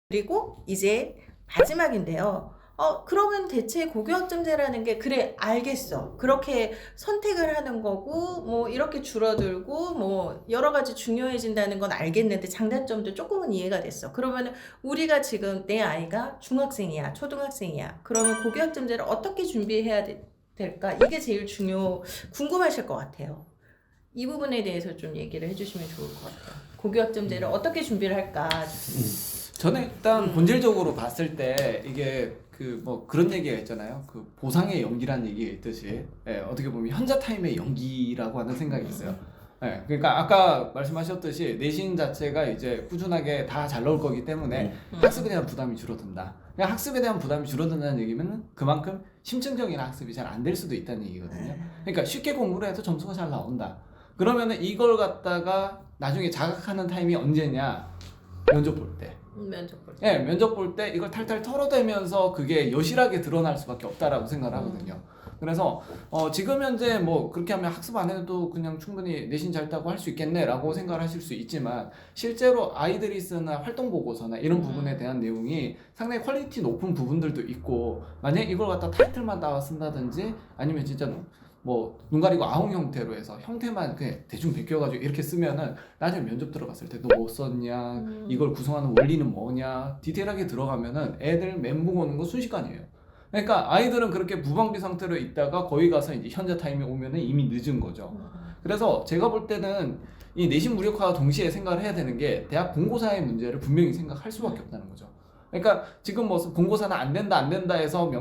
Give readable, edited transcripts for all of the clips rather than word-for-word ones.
그리고 이제 마지막인데요. 그러면 대체 고교학점제라는 게 그래 알겠어. 그렇게 선택을 하는 거고 뭐 이렇게 줄어들고 뭐 여러 가지 중요해진다는 건 알겠는데 장단점도 조금은 이해가 됐어. 그러면은 우리가 지금 내 아이가 중학생이야, 초등학생이야. 그러면 고교학점제를 어떻게 준비해야 될까? 이게 제일 궁금하실 것 같아요. 이 부분에 대해서 좀 얘기를 해주시면 좋을 것 같아요. 고교학점제를 어떻게 준비를 할까? 저는 일단 본질적으로 봤을 때 이게 그 뭐 그런 얘기가 있잖아요. 그 보상의 연기라는 얘기가 있듯이 어떻게 보면 현자 타임의 연기라고 하는 생각이 있어요. 그러니까 아까 말씀하셨듯이 내신 자체가 이제 꾸준하게 다 잘 나올 거기 때문에 학습에 대한 부담이 줄어든다. 그냥 학습에 대한 부담이 줄어든다는 얘기면 그만큼 심층적인 학습이 잘 안 될 수도 있다는 얘기거든요. 그러니까 쉽게 공부를 해도 점수가 잘 나온다. 그러면은 이걸 갖다가 나중에 자각하는 타임이 언제냐? 면접 볼 때. 면접 볼 때. 면접 볼 때 이걸 탈탈 털어대면서 그게 여실하게 드러날 수밖에 없다라고 생각을 하거든요. 그래서 지금 현재 뭐 그렇게 하면 학습 안 해도 그냥 충분히 내신 잘 따고 할 수 있겠네라고 생각을 하실 수 있지만 실제로 아이들이 쓰는 활동 보고서나 이런 부분에 대한 내용이 상당히 퀄리티 높은 부분들도 있고 만약에 이걸 갖다 타이틀만 따와 쓴다든지 아니면 진짜 뭐 눈 가리고 아웅 형태로 해서 형태만 그냥 대충 베껴가지고 이렇게 쓰면은 나중에 면접 들어갔을 때 너 뭐 썼냐 이걸 구성하는 원리는 뭐냐 디테일하게 들어가면은 애들 멘붕 오는 거 순식간이에요. 그러니까 아이들은 그렇게 무방비 상태로 있다가 거기 가서 이제 현자 타임이 오면은 이미 늦은 거죠. 그래서 제가 볼 때는 이 내신 무력화와 동시에 생각을 해야 되는 게 대학 본고사의 문제를 분명히 생각할 수밖에 없다는 거죠. 그러니까 지금 뭐 본고사는 안 된다 해서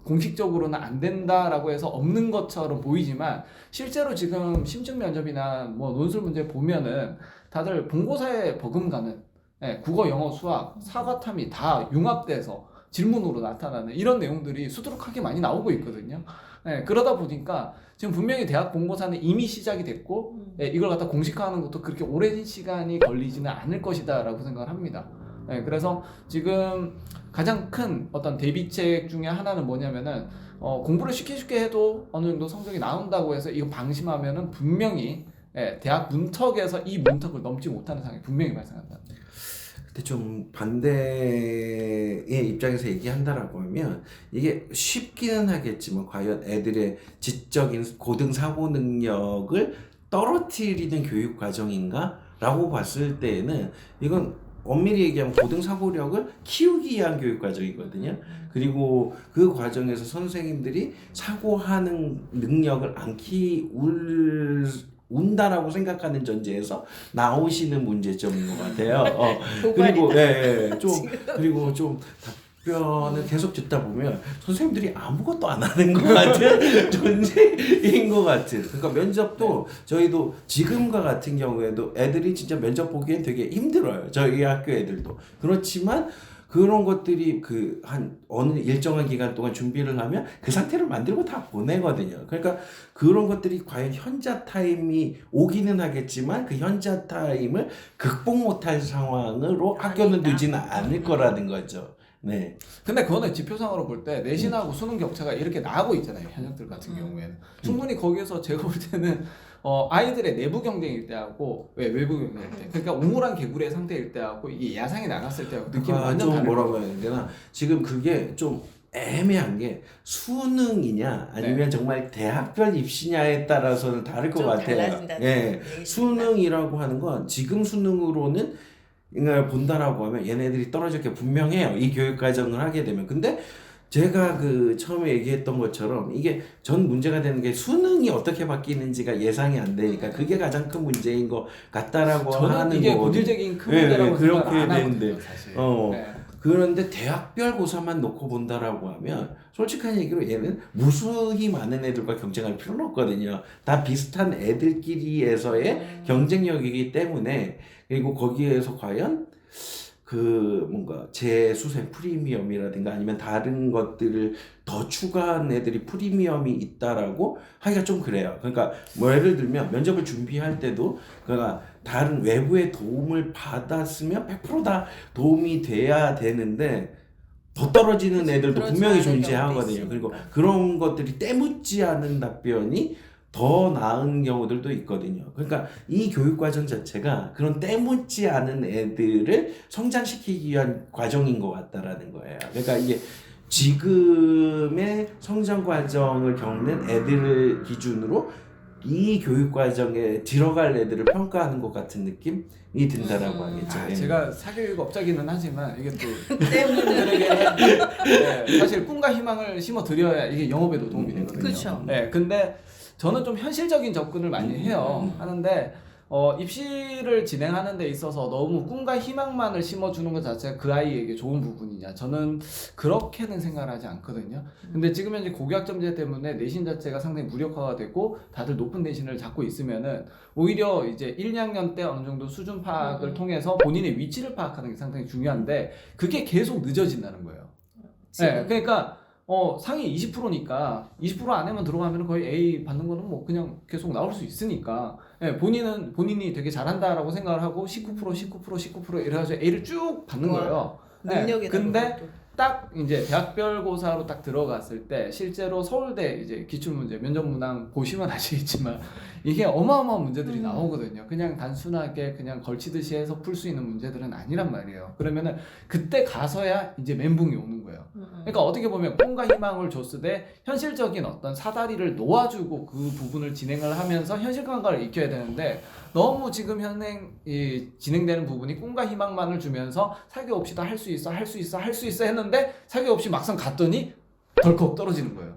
공식적으로는 안 된다라고 해서 없는 것처럼 보이지만 실제로 지금 심층 면접이나 뭐 논술 문제 보면은 다들 본고사에 버금가는 국어, 영어, 수학, 사과탐이 다 융합돼서 질문으로 나타나는 이런 내용들이 수두룩하게 많이 나오고 있거든요. 그러다 보니까 지금 분명히 대학 본고사는 이미 시작이 됐고 이걸 갖다 공식화하는 것도 그렇게 오랜 시간이 걸리지는 않을 것이다라고 생각을 합니다. 그래서 지금 가장 큰 어떤 대비책 중에 하나는 뭐냐면은 공부를 쉽게 해도 어느 정도 성적이 나온다고 해서 이거 방심하면은 분명히 대학 문턱에서 이 문턱을 넘지 못하는 상황이 분명히 발생한다. 근데 좀 반대의 입장에서 얘기한다라고 하면 이게 쉽기는 하겠지만 과연 애들의 지적인 고등 사고 능력을 떨어뜨리는 교육 과정인가? 라고 봤을 때에는 이건 엄밀히 얘기하면 고등 사고력을 키우기 위한 교육 과정이거든요. 그리고 그 과정에서 선생님들이 사고하는 능력을 안 키운다라고 생각하는 전제에서 나오시는 문제점인 것 같아요. 그리고 좀 답변을 계속 듣다 보면 선생님들이 아무것도 안 하는 것 같은 존재인 것 같은. 그러니까 면접도 저희도 지금과 같은 경우에도 애들이 진짜 면접 보기엔 되게 힘들어요. 저희 학교 애들도. 그렇지만 그런 것들이 한 어느 일정한 기간 동안 준비를 하면 그 상태를 만들고 다 보내거든요. 그러니까 그런 것들이 과연 현자 타임이 오기는 하겠지만 그 현자 타임을 극복 못할 상황으로 학교는 두지는 않을 거라는 거죠. 네. 근데 그거는 지표상으로 볼 때 내신하고 수능 격차가 이렇게 나고 있잖아요. 현역들 같은 경우에는 충분히 거기에서 제가 볼 때는 아이들의 내부 경쟁일 때하고 외부 경쟁일 때 그러니까 우물한 개구리의 상태일 때하고 이게 야상이 나갔을 때하고 느낌이 완전 좀 다른 뭐라고 해야 되나 지금 그게 좀 애매한 게 수능이냐 아니면 정말 대학별 입시냐에 따라서는 다를 것 같아요. 수능이라고 하는 건 지금 수능으로는 이걸 본다라고 하면 얘네들이 떨어질 게 분명해요. 이 교육 과정을 하게 되면. 근데 제가 처음에 얘기했던 것처럼 이게 전 문제가 되는 게 수능이 어떻게 바뀌는지가 예상이 안 되니까 그게 가장 큰 문제인 것 같다라고 하는 이게 거거든요. 본질적인 큰 문제라고 생각 안 하거든요, 사실. 그런데 대학별 고사만 놓고 본다라고 하면 솔직한 얘기로 얘는 무수히 많은 애들과 경쟁할 필요는 없거든요. 다 비슷한 애들끼리에서의 경쟁력이기 때문에 그리고 거기에서 과연 뭔가 재수생 프리미엄이라든가 아니면 다른 것들을 더 추가한 애들이 프리미엄이 있다라고 하기가 좀 그래요. 그러니까 뭐 예를 들면 면접을 준비할 때도 그러니까 다른 외부의 도움을 받았으면 100% 다 도움이 돼야 되는데 더 떨어지는 애들도 분명히 존재하거든요. 그리고 그런 것들이 때묻지 않은 답변이 더 나은 경우들도 있거든요. 그러니까 이 교육 과정 자체가 그런 때묻지 않은 애들을 성장시키기 위한 과정인 것 같다라는 거예요. 그러니까 이게 지금의 성장 과정을 겪는 애들을 기준으로 이 교육 과정에 들어갈 애들을 평가하는 것 같은 느낌이 든다라고 하겠죠. 예. 제가 사교육 업자기는 하지만 이게 또 때문에 분들에게 사실 꿈과 희망을 심어 드려야 이게 영업에도 도움이 되거든요. 그렇죠. 네, 근데 저는 좀 현실적인 접근을 많이 해요. 하는데 입시를 진행하는 데 있어서 너무 꿈과 희망만을 심어주는 것 자체가 그 아이에게 좋은 부분이냐, 저는 그렇게는 생각을 하지 않거든요. 근데 지금 현재 고교학점제 때문에 내신 자체가 상당히 무력화가 되고 다들 높은 내신을 잡고 있으면은 오히려 이제 1, 2학년 때 어느 정도 수준 파악을 통해서 본인의 위치를 파악하는 게 상당히 중요한데 그게 계속 늦어진다는 거예요. 네, 그러니까 상위 20%니까 20% 안에만 들어가면 거의 A 받는 거는 뭐 그냥 계속 나올 수 있으니까, 예, 본인이 되게 잘한다라고 생각을 하고 19% 이래가지고 A를 쭉 받는 거예요. 능력이 근데 딱 이제 대학별고사로 딱 들어갔을 때 실제로 서울대 이제 기출문제 면접문항 보시면 아시겠지만 이게 어마어마한 문제들이 나오거든요. 그냥 단순하게 그냥 걸치듯이 해서 풀 수 있는 문제들은 아니란 말이에요. 그러면은 그때 가서야 이제 멘붕이 오는 거예요. 그러니까 어떻게 보면 꿈과 희망을 줬을 때 현실적인 어떤 사다리를 놓아주고 그 부분을 진행을 하면서 현실 감각을 익혀야 되는데 너무 지금 진행되는 부분이 꿈과 희망만을 주면서 사교 없이도 할 수 있어 했는데 사교 없이 막상 갔더니 덜컥 떨어지는 거예요.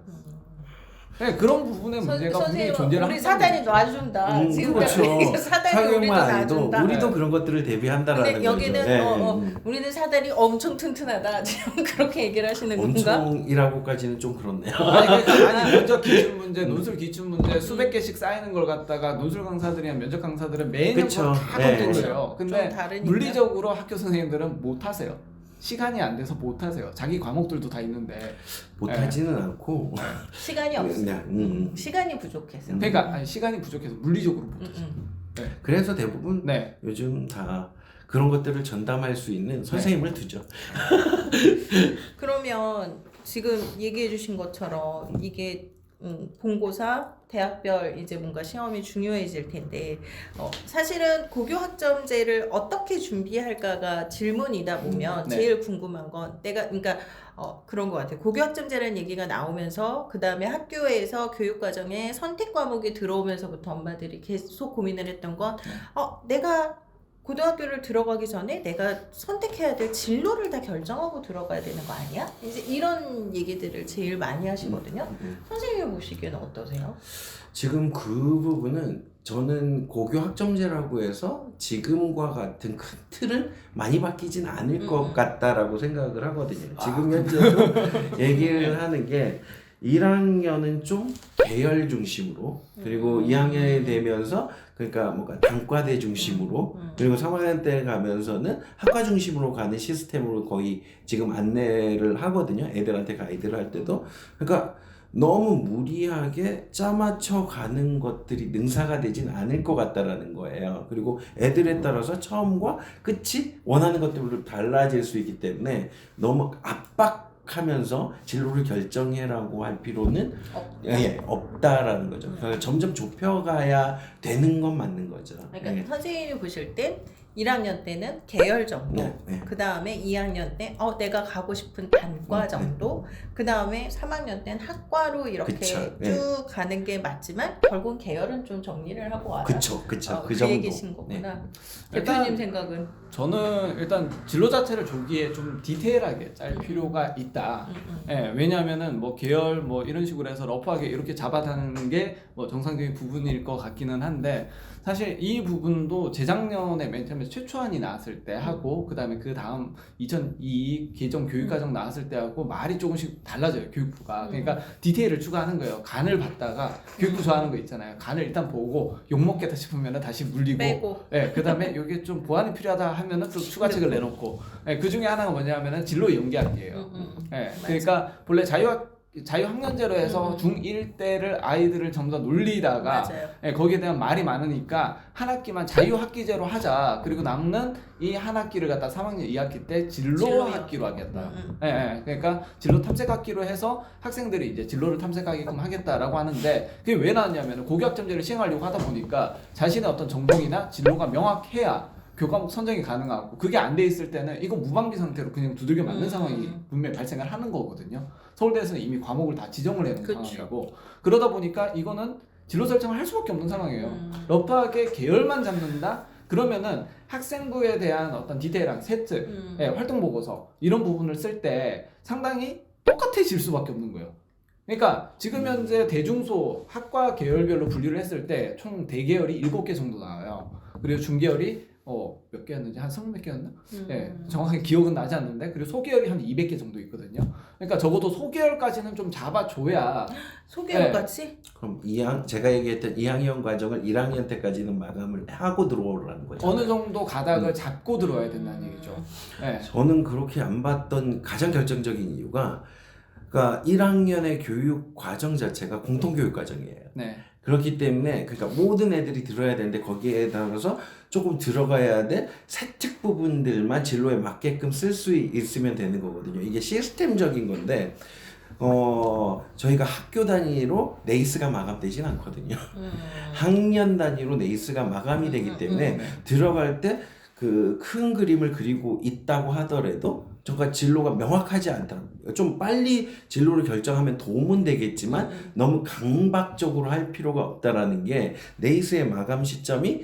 네, 그런 부분의 문제가 분명히 존재를 우리 사단이 놔준다. 그렇죠. 사단이 우리도 사교만 아니도 놔준다. 우리도 그런 것들을 대비한다라는 근데 여기는 거죠. 우리는 사단이 엄청 튼튼하다. 지금 그렇게 얘기를 하시는 건가? 엄청이라고까지는 좀 그렇네요. 아니 면접 기출 문제, 논술 기출 문제 수백 개씩 쌓이는 걸 갖다가 논술 강사들이나 면접 강사들은 매년 그쵸. 다 네. 겪는 거예요. 근데 좀 다르니까. 물리적으로 학교 선생님들은 못 하세요. 시간이 안 돼서 못 하세요. 자기 과목들도 다 있는데 못하지는 않고 시간이 없어. 그냥, 시간이 부족해서. 그러니까 아니, 시간이 부족해서 물리적으로 못 하세요. 그래서 대부분 네. 요즘 다 그런 것들을 전담할 수 있는 선생님을 두죠. 그러면 지금 얘기해 주신 것처럼 이게 본고사, 대학별 이제 뭔가 시험이 중요해질 텐데 사실은 고교학점제를 어떻게 준비할까가 질문이다 보면 네. 제일 궁금한 건 그러니까 그런 것 같아요. 고교학점제라는 얘기가 나오면서 그 다음에 학교에서 교육과정에 선택 과목이 들어오면서부터 엄마들이 계속 고민을 했던 건 내가 고등학교를 들어가기 전에 내가 선택해야 될 진로를 다 결정하고 들어가야 되는 거 아니야? 이제 이런 얘기들을 제일 많이 하시거든요. 선생님이 보시기에는 어떠세요? 지금 그 부분은 저는 고교 학점제라고 해서 지금과 같은 큰 틀은 많이 바뀌진 않을 것 같다라고 생각을 하거든요. 지금 현재도 얘기를 하는 게 1학년은 좀 계열 중심으로, 그리고 2학년이 되면서 그러니까 뭔가 단과대 중심으로, 그리고 3학년 때 가면서는 학과 중심으로 가는 시스템으로 거의 지금 안내를 하거든요. 애들한테 가이드를 할 때도. 그러니까 너무 무리하게 짜맞춰 가는 것들이 능사가 되진 않을 것 같다라는 거예요. 그리고 애들에 따라서 처음과 끝이 원하는 것들로 달라질 수 있기 때문에 너무 압박하면서 진로를 결정해라고 할 필요는 없다라는 거죠. 그러니까 점점 좁혀가야 되는 건 맞는 거죠. 그러니까 선생님이 보실 땐 1학년 때는 계열 정도, 네. 그 다음에 2학년 때 내가 가고 싶은 단과 정도, 그 다음에 3학년 때는 학과로 이렇게 그쵸. 쭉 가는 게 맞지만 결국은 계열은 좀 정리를 하고 와라. 그쵸. 그 정도. 얘기신 거구나. 대표님 생각은? 저는 일단 진로 자체를 조기에 좀 디테일하게 짤 필요가 있다. 예, 왜냐하면은 뭐 계열 뭐 이런 식으로 해서 러프하게 이렇게 잡아다는 게 뭐 정상적인 부분일 것 같기는 한데, 사실 이 부분도 재작년에 맨 처음에 최초안이 나왔을 때 하고 그 다음에 그 다음 2022 개정 교육과정 나왔을 때 하고 말이 조금씩 달라져요, 교육부가. 그러니까 디테일을 추가하는 거예요. 간을 봤다가 교육부 좋아하는 거 있잖아요. 간을 일단 보고 욕먹겠다 싶으면 다시 물리고 빼고. 예, 그 다음에 이게 좀 보완이 필요하다 하면은 또 추가책을 내놓고, 예, 그 중에 하나가 뭐냐면은 진로 연계학이에요. 예, 그러니까 본래 자유학년제로 해서 중1 때를 아이들을 전부 다 놀리다가 맞아요. 예, 거기에 대한 말이 많으니까 한 학기만 자유학기제로 하자. 그리고 남는 이 한 학기를 갖다 3학년 2학기 때 진로 진로요. 학기로 하겠다. 예, 예. 그러니까 진로 탐색 학기로 해서 학생들이 이제 진로를 탐색하게끔 하겠다라고 하는데 그게 왜 나왔냐면 고교학점제를 시행하려고 하다 보니까 자신의 어떤 전공이나 진로가 명확해야 교과목 선정이 가능하고 그게 안 돼 있을 때는 이거 무방비 상태로 그냥 두들겨 맞는 상황이 분명히 발생을 하는 거거든요. 서울대에서는 이미 과목을 다 지정을 해놓은 그쵸. 상황이고 그러다 보니까 이거는 진로 설정을 할 수밖에 없는 상황이에요. 러프하게 계열만 잡는다? 그러면은 학생부에 대한 어떤 디테일한 세트, 예, 활동 보고서 이런 부분을 쓸 때 상당히 똑같아질 수밖에 없는 거예요. 그러니까 지금 현재 대중소 학과 계열별로 분류를 했을 때 총 대계열이 7개 정도 나와요. 그리고 중계열이 몇 개였는지 한 20몇 개였나? 예, 정확하게 기억은 나지 않는데 그리고 소계열이 한 200개 정도 있거든요. 그러니까 적어도 소계열까지는 좀 잡아줘야 소개역같이? 그럼 제가 얘기했던 2학년 과정을 1학년 때까지는 마감을 하고 들어오라는 거죠. 어느 정도 가닥을 잡고 들어야 된다는 얘기죠. 예. 저는 그렇게 안 봤던 가장 결정적인 이유가 그러니까 1학년의 교육 과정 자체가 공통교육 과정이에요. 네. 그렇기 때문에 그러니까 모든 애들이 들어야 되는데 거기에 따라서 조금 들어가야 될 세특 부분들만 진로에 맞게끔 쓸 수 있으면 되는 거거든요. 이게 시스템적인 건데 저희가 학교 단위로 네이스가 마감되진 않거든요. 학년 단위로 네이스가 마감이 되기 때문에 들어갈 때 그 큰 그림을 그리고 있다고 하더라도 정말 진로가 명확하지 않다. 좀 빨리 진로를 결정하면 도움은 되겠지만 너무 강박적으로 할 필요가 없다라는 게 네이스의 마감 시점이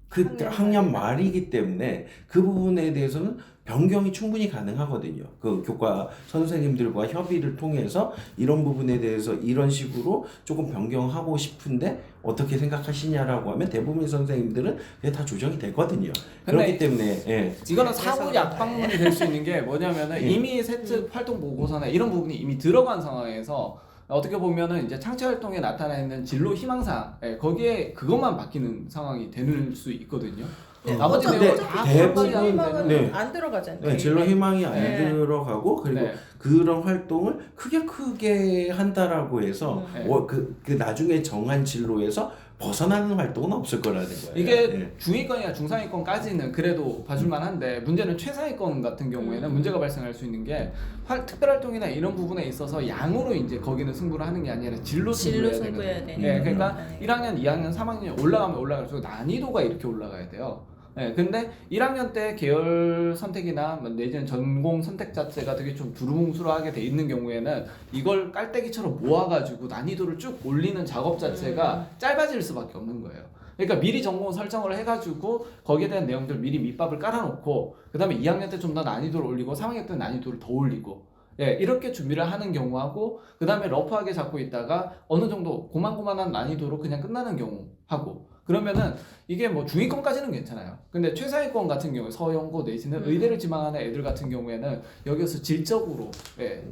그 학년 말이기 때문에 그 부분에 대해서는 변경이 충분히 가능하거든요. 그 교과 선생님들과 협의를 통해서 이런 부분에 대해서 이런 식으로 조금 변경하고 싶은데 어떻게 생각하시냐라고 하면 대부분 선생님들은 그게 다 조정이 되거든요. 그렇기 때문에 예. 이거는 사고 약방문이 될 수 있는 게 뭐냐면은 이미 세트 활동 보고서나 이런 부분이 이미 들어간 상황에서 어떻게 보면은 이제 창체 활동에 나타나 있는 진로 희망사항 거기에 그것만 바뀌는 상황이 되는 수 있거든요. 나머지 내용은 다 대부분 희망은 안 들어가잖아요. 네, 진로 희망이 안 들어가고 그리고 그런 활동을 크게 한다라고 해서 그 나중에 정한 진로에서 벗어나는 활동은 없을 거라는 거예요. 이게 중위권이나 중상위권까지는 그래도 봐줄만한데 문제는 최상위권 같은 경우에는 문제가 발생할 수 있는 게 특별활동이나 이런 부분에 있어서 양으로 이제 거기는 승부를 하는 게 아니라 진로 승부해야 되거든요. 네, 그러니까 1학년, 2학년, 3학년이 올라가면 올라갈수록 난이도가 이렇게 올라가야 돼요. 네, 근데 1학년 때 계열 선택이나 내지는 전공 선택 자체가 되게 좀 두루뭉술하게 돼 있는 경우에는 이걸 깔때기처럼 모아가지고 난이도를 쭉 올리는 작업 자체가 짧아질 수밖에 없는 거예요. 그러니까 미리 전공 설정을 해가지고 거기에 대한 내용들 미리 밑밥을 깔아놓고 그 다음에 2학년 때 좀 더 난이도를 올리고 3학년 때 난이도를 더 올리고 예, 이렇게 준비를 하는 경우하고 그 다음에 러프하게 잡고 있다가 어느 정도 고만고만한 난이도로 그냥 끝나는 경우하고 그러면은 이게 뭐 중위권까지는 괜찮아요. 근데 최상위권 같은 경우에 서영고 내지는 의대를 지망하는 애들 같은 경우에는 여기서 질적으로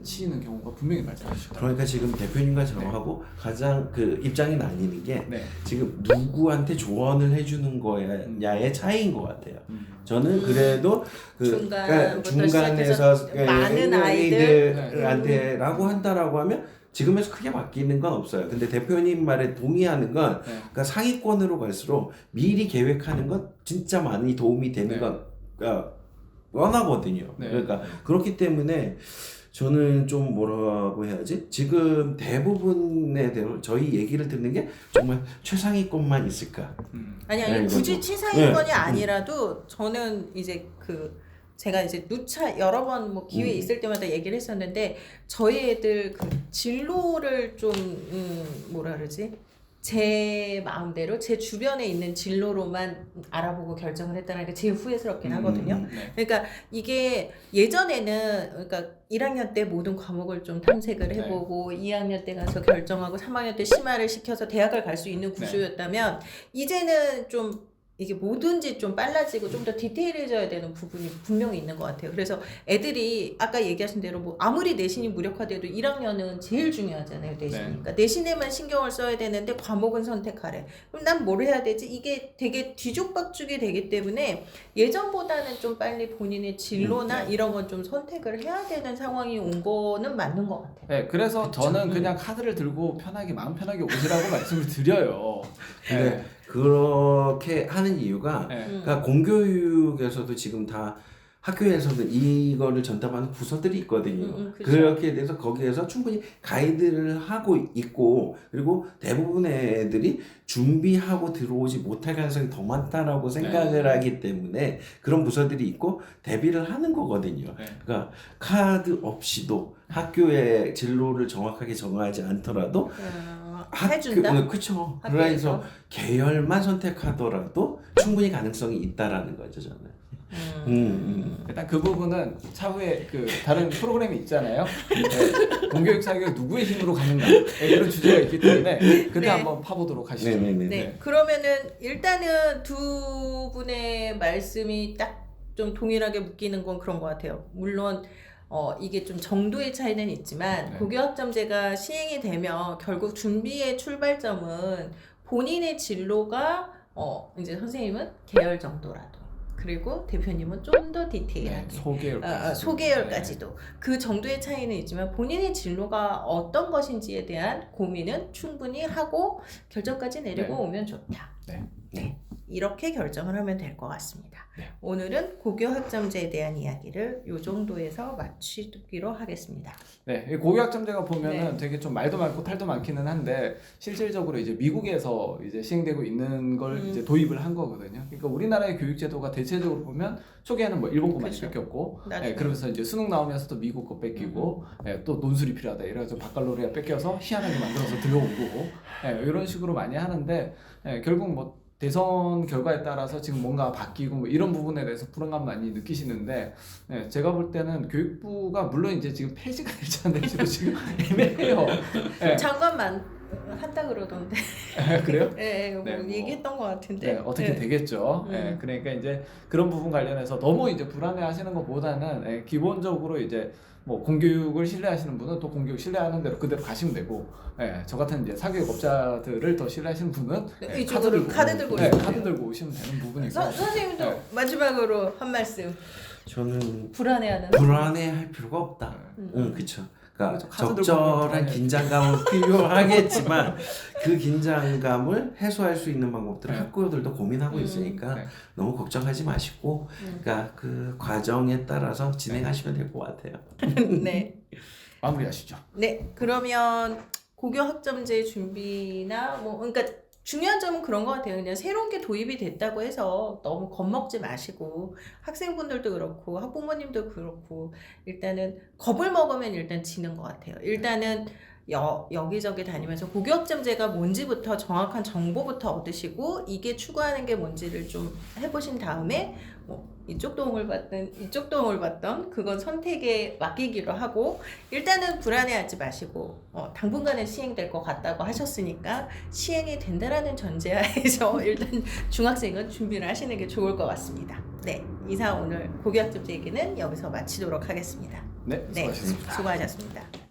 치이는 경우가 분명히 발생합니다. 그러니까 지금 대표님과 저하고 가장 그 입장이 나뉘는 게 지금 누구한테 조언을 해주는 거냐의 차이인 것 같아요. 저는 그래도 그러니까 중간에서 많은 아이들한테라고 한다라고 하면 지금에서 크게 바뀌는 건 없어요. 근데 대표님 말에 동의하는 건 그러니까 상위권으로 갈수록 미리 계획하는 건 진짜 많이 도움이 되는 건 뻔하거든요. 그러니까 그렇기 때문에 저는 좀 뭐라고 해야지? 지금 대부분에 대해서 저희 얘기를 듣는 게 정말 최상위권만 있을까? 아니 굳이 최상위권이 아니라도 저는 이제 제가 이제 누차 여러 번 뭐 기회 있을 때마다 얘기를 했었는데 저희 애들 그 진로를 좀 뭐라 그러지? 제 마음대로 제 주변에 있는 진로로만 알아보고 결정을 했다는 게 제일 후회스럽긴 하거든요. 그러니까 이게 예전에는 그러니까 1학년 때 모든 과목을 좀 탐색을 해보고 2학년 때 가서 결정하고 3학년 때 심화를 시켜서 대학을 갈 수 있는 구조였다면 이제는 좀 이게 뭐든지 좀 빨라지고 좀 더 디테일해져야 되는 부분이 분명히 있는 것 같아요. 그래서 애들이 아까 얘기하신 대로 뭐 아무리 내신이 무력화돼도 1학년은 제일 중요하잖아요. 내신이. 그러니까 내신에만 신경을 써야 되는데 과목은 선택하래. 그럼 난 뭘 해야 되지? 이게 되게 뒤죽박죽이 되기 때문에 예전보다는 좀 빨리 본인의 진로나 이런 건 좀 선택을 해야 되는 상황이 온 거는 맞는 것 같아요. 네, 그래서 그쵸. 저는 그냥 카드를 들고 편하게 마음 편하게 오시라고 말씀을 드려요. 근데 그렇게 하는 이유가 네. 그러니까 공교육에서도 지금 다 학교에서도 이거를 전담하는 부서들이 있거든요. 그쵸. 그렇게 돼서 거기에서 충분히 가이드를 하고 있고 그리고 대부분의 애들이 준비하고 들어오지 못할 가능성이 더 많다라고 생각을 하기 때문에 그런 부서들이 있고 대비를 하는 거거든요. 네. 그러니까 카드 없이도 학교의 진로를 정확하게 정하지 않더라도 해준다? 그쵸. 학교에서? 그래서 계열만 선택하더라도 충분히 가능성이 있다라는 거죠, 저는. 일단 그 부분은 차후에 그 다른 프로그램이 있잖아요. 네, 공교육 사교육 누구의 힘으로 가는가 이런 주제가 있기 때문에 그때 네. 한번 파보도록 하시죠. 네네네. 네, 그러면은 일단은 두 분의 말씀이 딱 좀 동일하게 묶이는 건 그런 것 같아요. 물론 이게 좀 정도의 차이는 있지만 네. 고교학점제가 시행이 되면 결국 준비의 출발점은 본인의 진로가 이제 선생님은 계열 정도라도 그리고 대표님은 좀 더 디테일하게 소계열까지. 소계열까지도 그 정도의 차이는 있지만 본인의 진로가 어떤 것인지에 대한 고민은 충분히 하고 결정까지 내리고 네. 오면 좋다. 네. 이렇게 결정을 하면 될 것 같습니다. 네. 오늘은 고교학점제에 대한 이야기를 이 정도에서 마치기로 하겠습니다. 네, 이 고교학점제가 보면은 네. 되게 좀 말도 많고 탈도 많기는 한데 실질적으로 이제 미국에서 이제 시행되고 있는 걸 이제 도입을 한 거거든요. 그러니까 우리나라의 교육제도가 대체적으로 보면 초기에는 뭐 일본 거만 뺏겼고, 나중에. 그러면서 이제 수능 나오면서 또 미국 거 뺏기고, 또 논술이 필요하다 이래가지고 바칼로레아 뺏겨서 희한하게 만들어서 들어오고, 이런 식으로 많이 하는데 결국 뭐 대선 결과에 따라서 지금 뭔가 바뀌고 뭐 이런 부분에 대해서 불안감 많이 느끼시는데 제가 볼 때는 교육부가 물론 이제 지금 폐지가 될지 안 될지도 지금 애매해요. 잠깐만 한다 그러던데. 그래요? 네, 뭐 네, 뭐. 얘기했던 것 같은데. 네, 어떻게 되겠죠. 그러니까 이제 그런 부분 관련해서 너무 이제 불안해하시는 것보다는 기본적으로 이제 뭐 공교육을 신뢰하시는 분은 또 공교육 신뢰하는 대로 그대로 가시면 되고, 저 같은 이제 사교육업자들을 더 신뢰하시는 분은 이쪽으로 카드 들고 오시면 돼요. 카드 들고 오시면 되는 부분이고. 선생님도 네. 마지막으로 한 말씀. 저는 불안해하는. 불안해할 필요가 없다. 그쵸. 그러니까 그렇죠. 카드 들고 적절한 불안해. 긴장감은 필요하겠지만 그 긴장감을 해소할 수 있는 방법들을 학부모들도 고민하고 있으니까 네. 너무 걱정하지 마시고 그러니까 그 과정에 따라서 진행하시면 될 것 같아요. 네. 마무리하시죠. 네, 그러면 고교학점제 준비나 뭐 그러니까 중요한 점은 그런 것 같아요. 그냥 새로운 게 도입이 됐다고 해서 너무 겁먹지 마시고 학생분들도 그렇고 학부모님도 그렇고 일단은 겁을 먹으면 일단 지는 것 같아요. 일단은 여기저기 다니면서 고교학점제가 뭔지부터 정확한 정보부터 얻으시고 이게 추구하는 게 뭔지를 좀 해보신 다음에 뭐 이쪽 도움을 받든 이쪽 도움을 받던 그건 선택에 맡기기로 하고 일단은 불안해하지 마시고 당분간은 시행될 것 같다고 하셨으니까 시행이 된다라는 전제하에서 일단 중학생은 준비를 하시는 게 좋을 것 같습니다. 네, 이상 오늘 고교학점제 얘기는 여기서 마치도록 하겠습니다. 네, 수고하셨습니다. 수고하셨습니다.